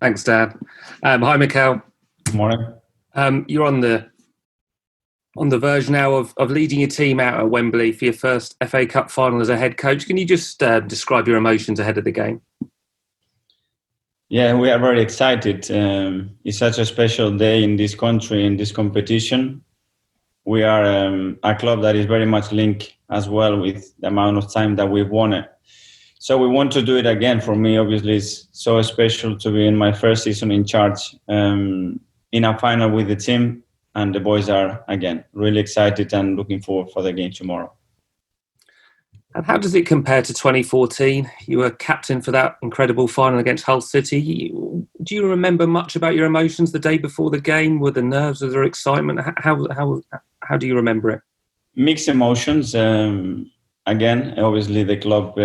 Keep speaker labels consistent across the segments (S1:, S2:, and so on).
S1: Thanks, Dan. Hi, Mikel.
S2: Good morning.
S1: You're on the verge now of leading your team out at Wembley for your first FA Cup final as a head coach. Can you just describe your emotions ahead of the game?
S2: Yeah, we are very excited. It's such a special day in this country, in this competition. We are a club that is very much linked as well with the amount of time that we've won it. So we want to do it again. For me, obviously, it's so special to be in my first season in charge in a final with the team. And the boys are, again, really excited and looking forward for the game tomorrow.
S1: And how does it compare to 2014? You were captain for that incredible final against Hull City. Do you remember much about your emotions the day before the game? Were there nerves? Was there excitement? How do you remember it?
S2: Mixed emotions. Again, obviously the club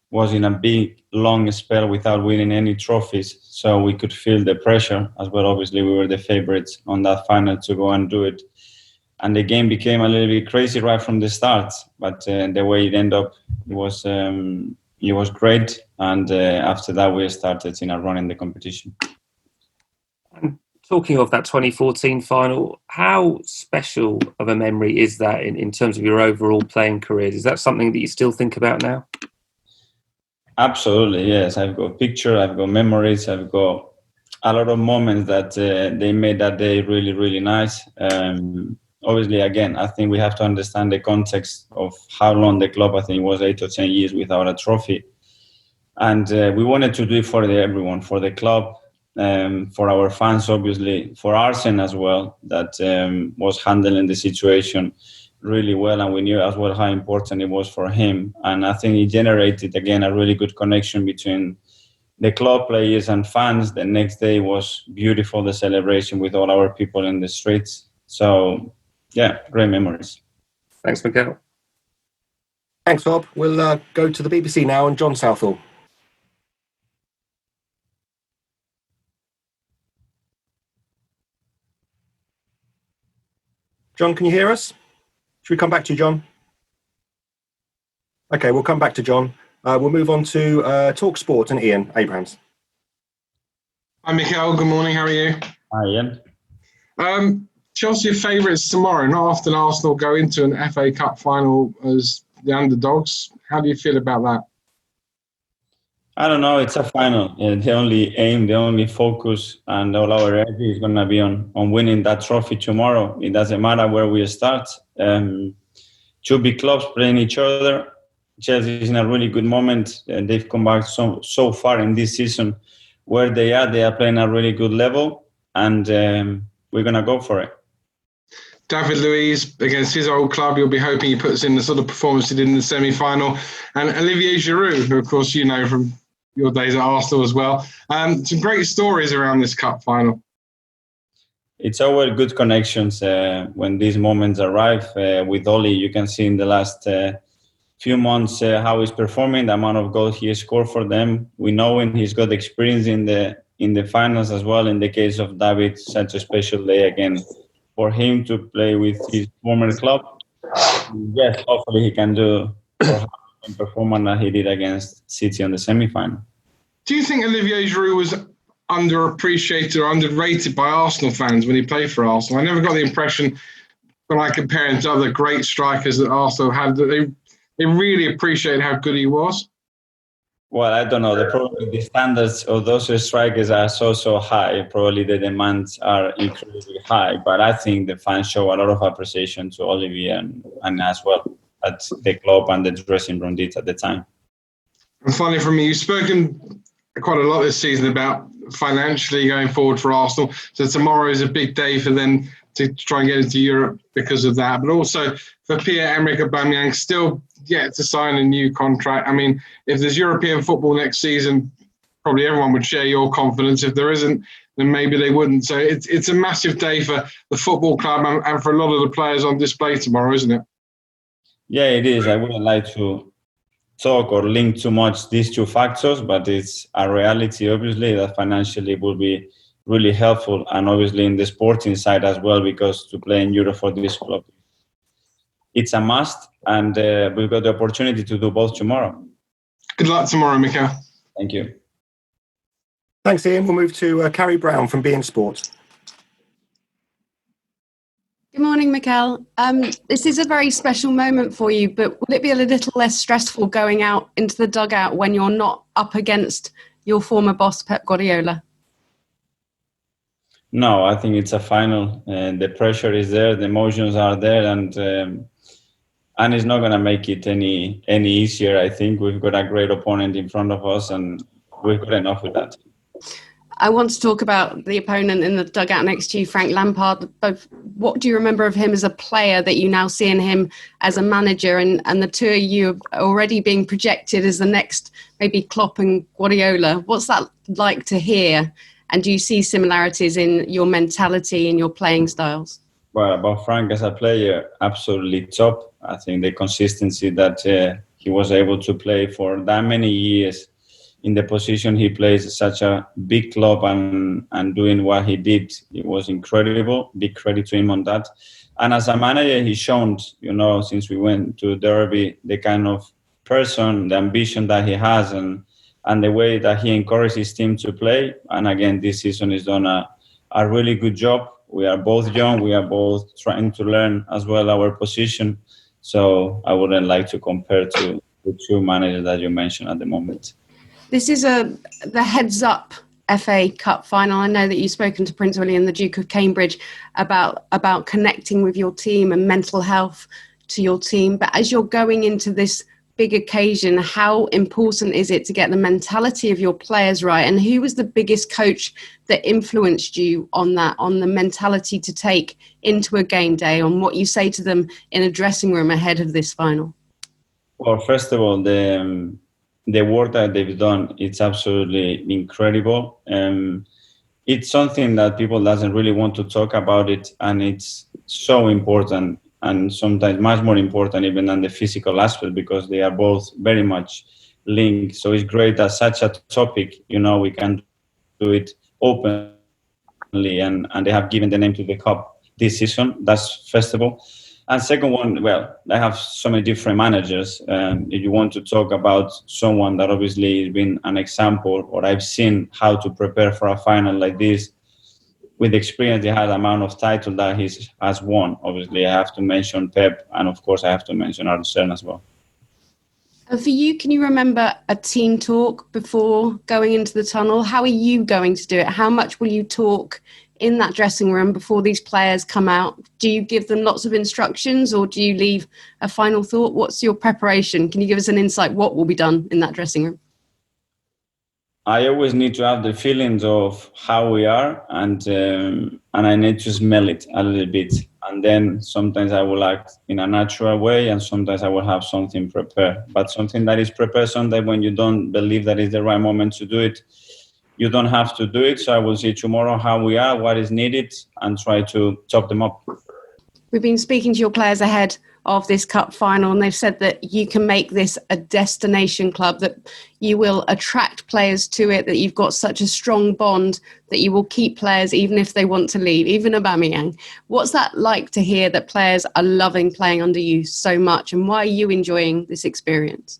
S2: was in a big, long spell without winning any trophies. So we could feel the pressure as well. Obviously, we were the favourites on that final to go and do it. And the game became a little bit crazy right from the start. But the way it ended up, it was great. And after that, we started in a run in the competition.
S1: And talking of that 2014 final, how special of a memory is that in terms of your overall playing careers? Is that something that you still think about now?
S2: Absolutely, yes. I've got pictures, I've got memories, I've got a lot of moments that they made that day really, really nice. Obviously, again, I think we have to understand the context of how long the club, I think it was 8 or 10 years without a trophy. And we wanted to do it for everyone, for the club, for our fans, obviously, for Arsene as well, that was handling the situation really well. And we knew as well how important it was for him. And I think it generated, again, a really good connection between the club players and fans. The next day was beautiful, the celebration with all our people in the streets. So, yeah, great memories.
S1: Thanks, Mikel.
S3: Thanks, Bob. We'll go to the BBC now and John Southall. John, can you hear us? Should we come back to you, John? Okay, we'll come back to John. We'll move on to Talk Sport and Ian Abrahams.
S4: Hi, Mikel. Good morning. How are you?
S2: Hi, Ian.
S4: Chelsea are favourites tomorrow. Not often Arsenal go into an FA Cup final as the underdogs. How do you feel about that?
S2: I don't know. It's a final. The only aim, the only focus, and all our energy is going to be on winning that trophy tomorrow. It doesn't matter where we start. Two big clubs playing each other. Chelsea is in a really good moment. They've come back so far in this season where they are playing at a really good level, and we're going to go for it.
S4: David Luiz against his old club, you'll be hoping he puts in the sort of performance he did in the semi-final. And Olivier Giroud, who of course you know from your days at Arsenal as well. Some great stories around this cup final.
S2: It's always good connections when these moments arrive. With Oli, you can see in the last few months how he's performing, the amount of goals he has scored for them. We know him; he's got experience in the finals as well. In the case of David, such a special day again for him to play with his former club. Yes, hopefully he can do the performance that he did against City on the semi-final.
S4: Do you think Olivier Giroud was underappreciated or underrated by Arsenal fans when he played for Arsenal? I never got the impression when I compare him to other great strikers that Arsenal had that they really appreciated how good he was.
S2: Well, I don't know. Probably the standards of those strikers are so high. Probably the demands are incredibly high. But I think the fans show a lot of appreciation to Olivier and as well at the club and the dressing room did at the time.
S4: And finally, from me, you've spoken quite a lot this season about financially going forward for Arsenal. So tomorrow is a big day for them to try and get into Europe because of that. But also for Pierre-Emerick Aubameyang, still yet to sign a new contract. I mean, if there's European football next season, probably everyone would share your confidence. If there isn't, then maybe they wouldn't. So it's a massive day for the football club and for a lot of the players on display tomorrow, isn't it?
S2: Yeah, it is. I wouldn't like to talk or link too much these two factors, but it's a reality, obviously, that financially will be really helpful, and obviously in the sporting side as well, because to play in Europe for this club, it's a must, and we've got the opportunity to do both tomorrow.
S4: Good luck tomorrow, Mikel.
S2: Thank you.
S3: Thanks, Ian. We'll move to Carrie Brown from BeanymanSports.
S5: Good morning, Mikel. This is a very special moment for you, but will it be a little less stressful going out into the dugout when you're not up against your former boss, Pep Guardiola?
S2: No, I think it's a final. The pressure is there, the emotions are there, and it's not going to make it any easier. I think we've got a great opponent in front of us, and we've got enough with that.
S5: I want to talk about the opponent in the dugout next to you, Frank Lampard. Both, what do you remember of him as a player that you now see in him as a manager? And the two of you are already being projected as the next, maybe Klopp and Guardiola. What's that like to hear? And do you see similarities in your mentality and your playing styles?
S2: Well, about Frank as a player, absolutely top. I think the consistency that he was able to play for that many years in the position he plays, such a big club, and doing what he did, it was incredible. Big credit to him on that. And as a manager, he's shown, since we went to Derby, the kind of person, the ambition that he has, and the way that he encourages his team to play. And again, this season he's done a really good job. We are both young. We are both trying to learn as well our position. So I wouldn't like to compare to the two managers that you mentioned at the moment.
S5: This is the heads-up FA Cup final. I know that you've spoken to Prince William, the Duke of Cambridge, about connecting with your team and mental health to your team. But as you're going into this big occasion, how important is it to get the mentality of your players right? And who was the biggest coach that influenced you on that, on the mentality to take into a game day, on what you say to them in a dressing room ahead of this final?
S2: Well, first of all, the work that they've done, it's absolutely incredible. It's something that people doesn't really want to talk about it, and it's so important, and sometimes much more important even than the physical aspect, because they are both very much linked. So it's great that such a topic, we can do it openly, and they have given the name to the cup this season. That's first of all. And second one, well, I have so many different managers. If you want to talk about someone that obviously has been an example, or I've seen how to prepare for a final like this, with the experience he had, the amount of title that he has won, obviously I have to mention Pep, and of course I have to mention Arteta as well.
S5: And for you, can you remember a team talk before going into the tunnel? How are you going to do it? How much will you talk in that dressing room before these players come out? Do you give them lots of instructions, or do you leave a final thought? What's your preparation? Can you give us an insight what will be done in that dressing room?
S2: I always need to have the feelings of how we are, and I need to smell it a little bit. And then sometimes I will act in a natural way, and sometimes I will have something prepared. But something that is prepared, sometimes when you don't believe that is the right moment to do it, you don't have to do it. So I will see tomorrow how we are, what is needed, and try to top them up.
S5: We've been speaking to your players ahead of this cup final, and they've said that you can make this a destination club, that you will attract players to it, that you've got such a strong bond that you will keep players even if they want to leave, even Aubameyang. What's that like to hear, that players are loving playing under you so much, and why are you enjoying this experience?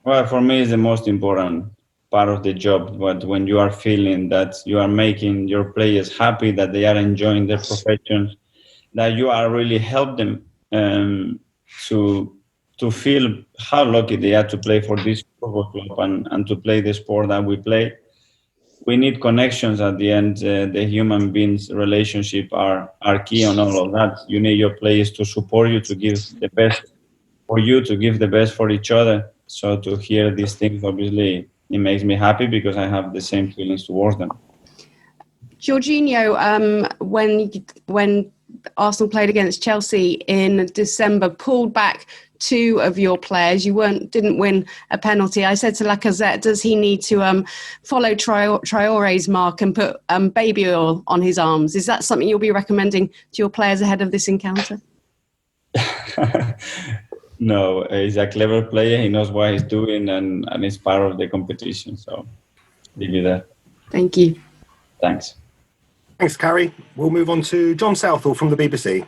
S2: Well, for me, it's the most important part of the job, but when you are feeling that you are making your players happy, that they are enjoying their professions, that you are really help them to feel how lucky they are to play for this football club and to play the sport that we play. We need connections at the end. The human beings relationship are key on all of that. You need your players to support you, to give the best for you, to give the best for each other. So to hear these things, obviously, it makes me happy, because I have the same feelings towards them.
S5: Jorginho, when Arsenal played against Chelsea in December, pulled back two of your players. You didn't win a penalty. I said to Lacazette, does he need to follow Traore's mark and put baby oil on his arms? Is that something you'll be recommending to your players ahead of this encounter?
S2: No, he's a clever player. He knows what he's doing, and he's part of the competition. So leave it there.
S5: Thank you.
S2: Thanks.
S3: Thanks, Carrie. We'll move on to John Southall from the BBC.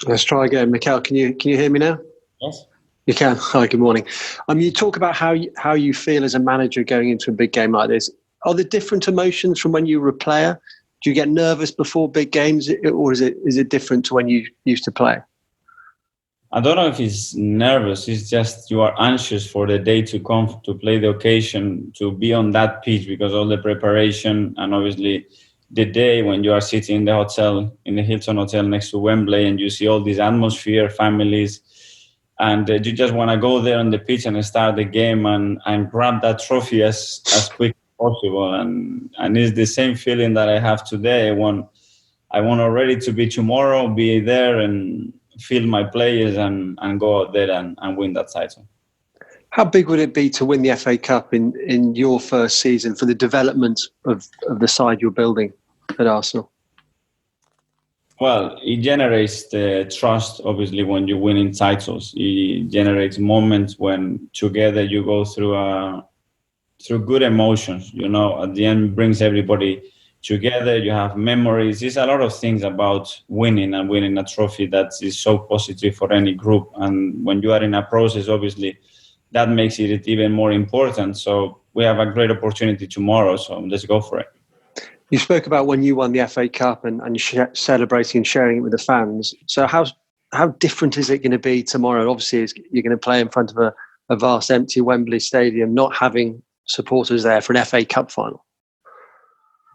S6: Let's try again. Mikel, can you hear me now?
S2: Yes.
S6: You can. Hi, good morning. You talk about how you feel as a manager going into a big game like this. are there different emotions from when you were a player? Do you get nervous before big games, or is it different to when you used to play?
S2: I don't know if it's nervous. It's just you are anxious for the day to come, to play the occasion, to be on that pitch, because all the preparation, and obviously the day when you are sitting in the hotel, in the Hilton Hotel next to Wembley, and you see all this atmosphere, families, and you just want to go there on the pitch and start the game and grab that trophy as quick as possible. And it's the same feeling that I have today. I want already to be tomorrow, be there and feel my players and go out there and win that title.
S6: How big would it be to win the FA Cup in your first season for the development of the side you're building at Arsenal?
S2: Well, it generates the trust, obviously, when you win in titles. It generates moments when together you go through good emotions. At the end, it brings everybody together. You have memories. There's a lot of things about winning and winning a trophy that is so positive for any group. And when you are in a process, obviously, that makes it even more important. So we have a great opportunity tomorrow. So let's go for it.
S6: You spoke about when you won the FA Cup and celebrating and sharing it with the fans. So how different is it going to be tomorrow? Obviously, you're going to play in front of a vast empty Wembley Stadium, not having supporters there for an FA Cup final.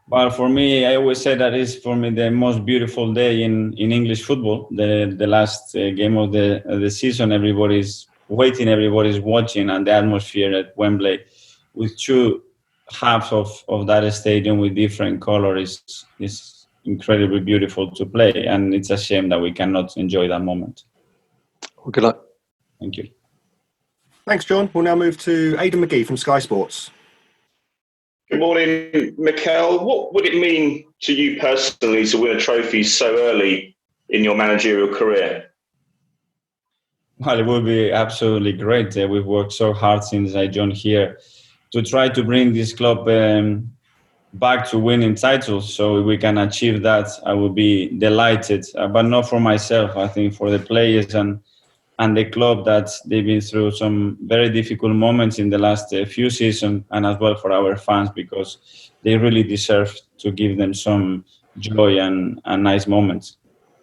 S2: Well, for me, I always say that is for me the most beautiful day in English football. The last game of the season, everybody's waiting, everybody's watching, and the atmosphere at Wembley with two halves of that stadium with different colors is incredibly beautiful to play, and it's a shame that we cannot enjoy that moment.
S6: Well, good luck.
S2: Thank you.
S3: Thanks, John. We'll now move to Aidan McGee from Sky Sports.
S7: Good morning, Mikel. What would it mean to you personally to win a trophy so early in your managerial career?
S2: Well, it would be absolutely great. We've worked so hard since I joined here to try to bring this club back to winning titles. So if we can achieve that, I would be delighted. But not for myself. I think for the players and the club, that they've been through some very difficult moments in the last few seasons, and as well for our fans, because they really deserve to give them some joy and nice moments.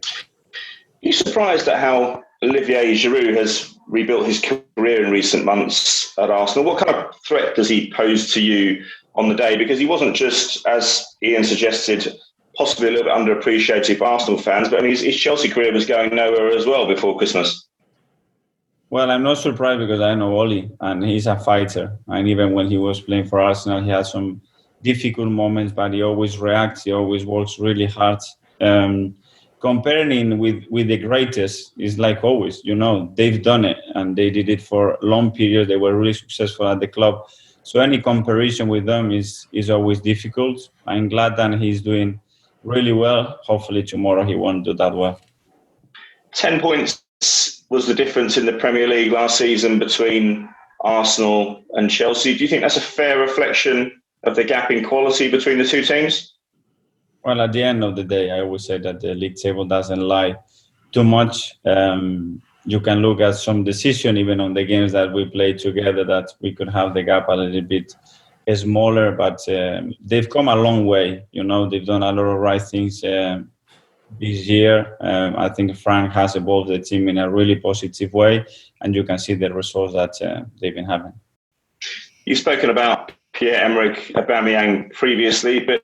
S7: Are you surprised at how Olivier Giroud has rebuilt his career in recent months at Arsenal? What kind of threat does he pose to you on the day? Because he wasn't just, as Ian suggested, possibly a little bit underappreciated by Arsenal fans, but I mean, his Chelsea career was going nowhere as well before Christmas.
S2: Well, I'm not surprised because I know Oli and he's a fighter. And even when he was playing for Arsenal, he had some difficult moments, but he always reacts. He always works really hard. Comparing with the greatest is like always, they've done it and they did it for long periods. They were really successful at the club. So any comparison with them is always difficult. I'm glad that he's doing really well. Hopefully tomorrow he won't do that well.
S7: 10 points was the difference in the Premier League last season between Arsenal and Chelsea. Do you think that's a fair reflection of the gap in quality between the two teams?
S2: Well, at the end of the day, I always say that the league table doesn't lie too much. You can look at some decision, even on the games that we played together, that we could have the gap a little bit smaller, but they've come a long way. They've done a lot of right things this year. I think Frank has evolved the team in a really positive way, and you can see the results that they've been having.
S7: You've spoken about Pierre-Emerick Aubameyang previously, but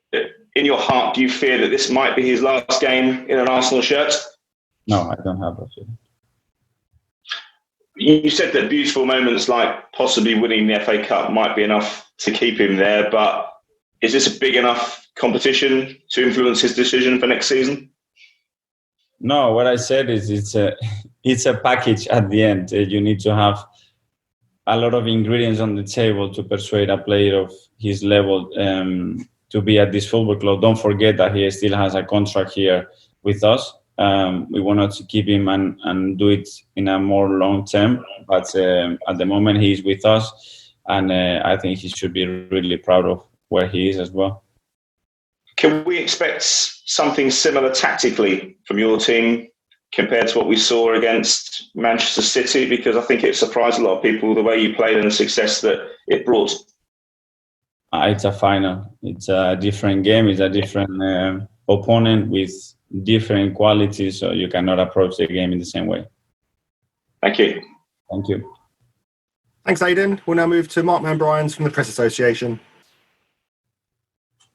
S7: in your heart, do you fear that this might be his last game in an Arsenal shirt?
S2: No, I don't have that feeling.
S7: You said that beautiful moments like possibly winning the FA Cup might be enough to keep him there, but is this a big enough competition to influence his decision for next season?
S2: No, what I said is it's a package at the end. You need to have a lot of ingredients on the table to persuade a player of his level to be at this football club. Don't forget that he still has a contract here with us. We wanted to keep him and do it in a more long term, but at the moment he's with us, and I think he should be really proud of where he is as well.
S7: Can we expect something similar tactically from your team compared to what we saw against Manchester City? Because I think it surprised a lot of people the way you played and the success that it brought.
S2: It's a final. It's a different game. It's a different opponent with different qualities, so you cannot approach the game in the same way.
S7: Thank you.
S2: Thank you.
S3: Thanks, Aidan. We'll now move to Mark Bryans from the Press Association.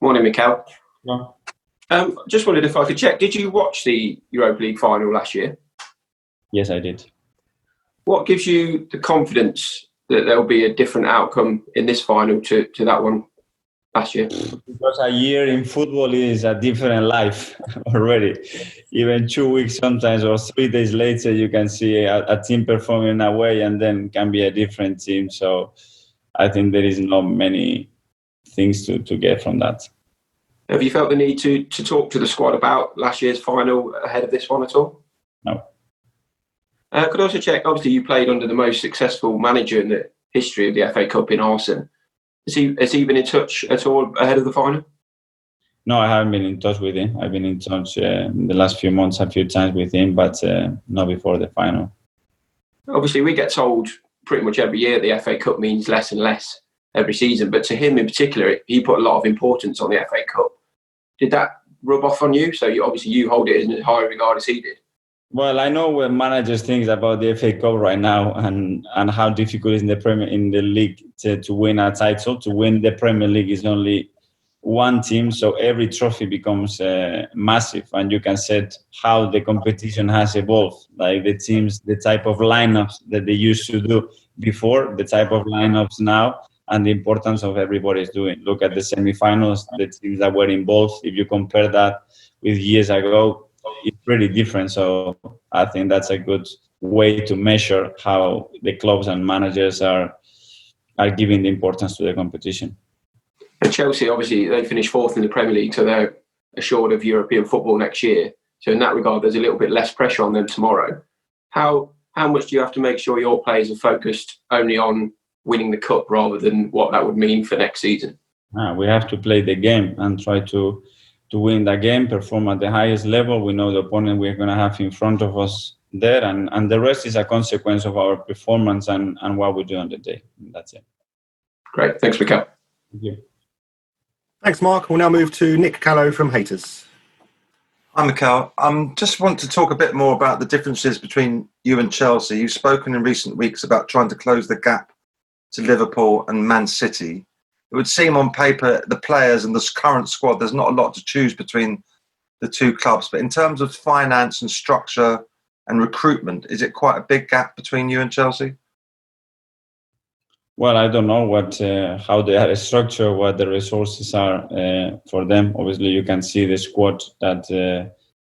S8: Morning, Mikel.
S2: Yeah.
S8: Just wondered if I could check, did you watch the Europa League final last year?
S2: Yes, I did.
S8: What gives you the confidence that there will be a different outcome in this final to that one last year?
S2: Because a year in football is a different life already. Even 2 weeks sometimes or 3 days later, you can see a team performing in a way and then can be a different team. So I think there is not many things to get from that.
S8: Have you felt the need to talk to the squad about last year's final ahead of this one at all?
S2: No.
S8: Could I also check, obviously you played under the most successful manager in the history of the FA Cup in Arsene. Has he been in touch at all ahead of the final?
S2: No, I haven't been in touch with him. I've been in touch in the last few months a few times with him, but not before the final.
S8: Obviously, we get told pretty much every year the FA Cup means less and less every season, but to him in particular, he put a lot of importance on the FA Cup. Did that rub off on you? So you hold it in as high regard as he did.
S2: Well, I know what managers think about the FA Cup right now and how difficult it is in the league to win a title. To win the Premier League is only one team, so every trophy becomes massive, and you can set how the competition has evolved. Like the teams, the type of lineups that they used to do before, the type of lineups now, and the importance of everybody's doing. Look at the semi-finals, the teams that were involved. If you compare that with years ago, it's pretty different. So I think that's a good way to measure how the clubs and managers are giving the importance to the competition.
S8: And Chelsea, obviously, they finished fourth in the Premier League, so they're assured of European football next year. So in that regard, there's a little bit less pressure on them tomorrow. How much do you have to make sure your players are focused only on winning the cup rather than what that would mean for next season?
S2: We have to play the game and try to win the game, perform at the highest level. We know the opponent we're going to have in front of us there, and the rest is a consequence of our performance and what we do on the day. That's it.
S8: Great. Thanks, Mikel.
S2: Thank you.
S3: Thanks, Mark. We'll now move to Nick Callow from Haters.
S9: Hi, Mikel. Just want to talk a bit more about the differences between you and Chelsea. You've spoken in recent weeks about trying to close the gap to Liverpool and Man City. It would seem on paper, the players and the current squad, there's not a lot to choose between the two clubs. But in terms of finance and structure and recruitment, is it quite a big gap between you and Chelsea?
S2: Well, I don't know how they are structured, what the resources are for them. Obviously, you can see the squad that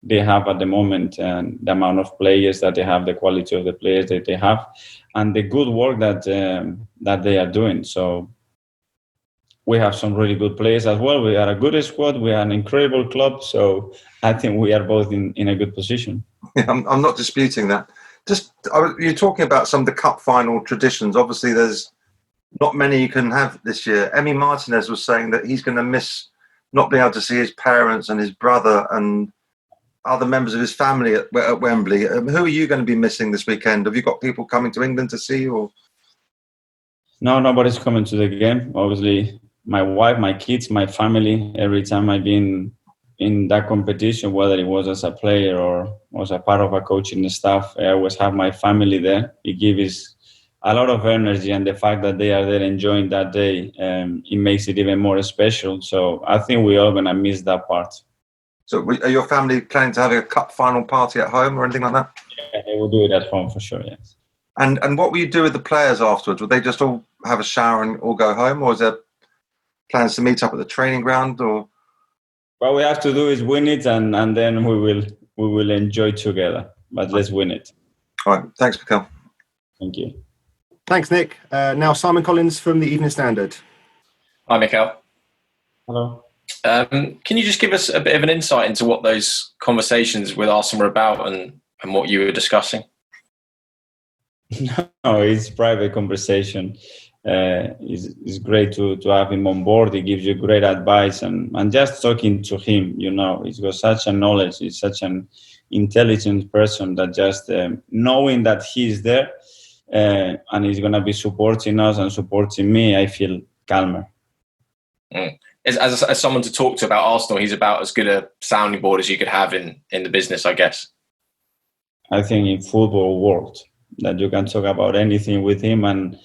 S2: they have at the moment and the amount of players that they have, the quality of the players that they have, and the good work that they are doing. So we have some really good players as well. We are a good squad. We are an incredible club. So I think we are both in a good position.
S9: Yeah, I'm not disputing that. You're talking about some of the cup final traditions. Obviously, there's not many you can have this year. Emi Martinez was saying that he's going to miss not being able to see his parents and his brother and other members of his family at Wembley. Who are you going to be missing this weekend? Have you got people coming to England to see you? Or?
S2: No, nobody's coming to the game. Obviously, my wife, my kids, my family, every time I've been in that competition, whether it was as a player or was a part of a coaching staff, I always have my family there. It gives a lot of energy, and the fact that they are there enjoying that day, it makes it even more special. So I think we're all going to miss that part.
S9: So are your family planning to have a cup final party at home or anything like that?
S2: Yeah, they will do it at home for sure, yes.
S9: And what will you do with the players afterwards? Will they just all have a shower and all go home, or is there plans to meet up at the training ground? Or
S2: what we have to do is win it, and then we will enjoy together. But let's win it.
S9: All right. Thanks, Mikel.
S2: Thank you.
S3: Thanks, Nick. Now Simon Collins from the Evening Standard.
S10: Hi, Mikel.
S2: Hello.
S10: Can you just give us a bit of an insight into what those conversations with Arsene were about and what you were discussing?
S2: No, it's private conversation. It's great to have him on board. He gives you great advice, and just talking to him, he's got such a knowledge. He's such an intelligent person that just knowing that he's there and he's going to be supporting us and supporting me, I feel calmer.
S10: As someone to talk to about Arsenal, he's about as good a sounding board as you could have in the business, I guess.
S2: I think in football world that you can talk about anything with him, and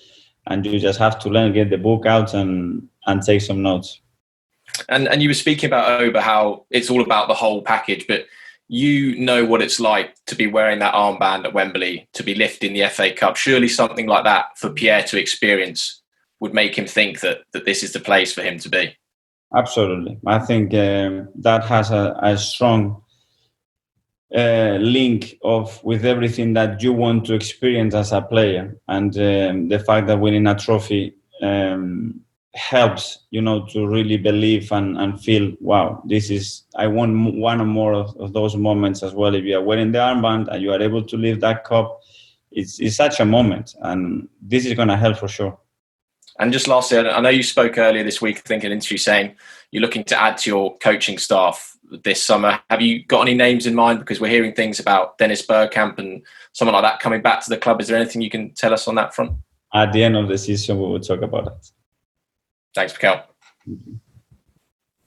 S2: you just have to learn, get the book out and take some notes.
S10: And you were speaking about Oba, how it's all about the whole package, but you know what it's like to be wearing that armband at Wembley, to be lifting the FA Cup. Surely something like that for Pierre to experience would make him think that this is the place for him to be.
S2: Absolutely. I think that has a strong link with everything that you want to experience as a player. And the fact that winning a trophy helps, to really believe and feel, wow, I want one or more of those moments as well. If you are wearing the armband and you are able to lift that cup, it's such a moment. And this is going to help for sure.
S10: And just lastly, I know you spoke earlier this week, I think, in an interview saying you're looking to add to your coaching staff this summer. Have you got any names in mind? Because we're hearing things about Dennis Bergkamp and someone like that coming back to the club. Is there anything you can tell us on that front?
S2: At the end of the season, we will talk about it.
S10: Thanks, Mikel.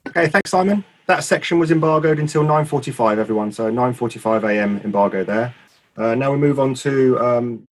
S3: Okay, thanks, Simon. That section was embargoed until 9:45, everyone. So 9:45 a.m. embargo there. Now we move on to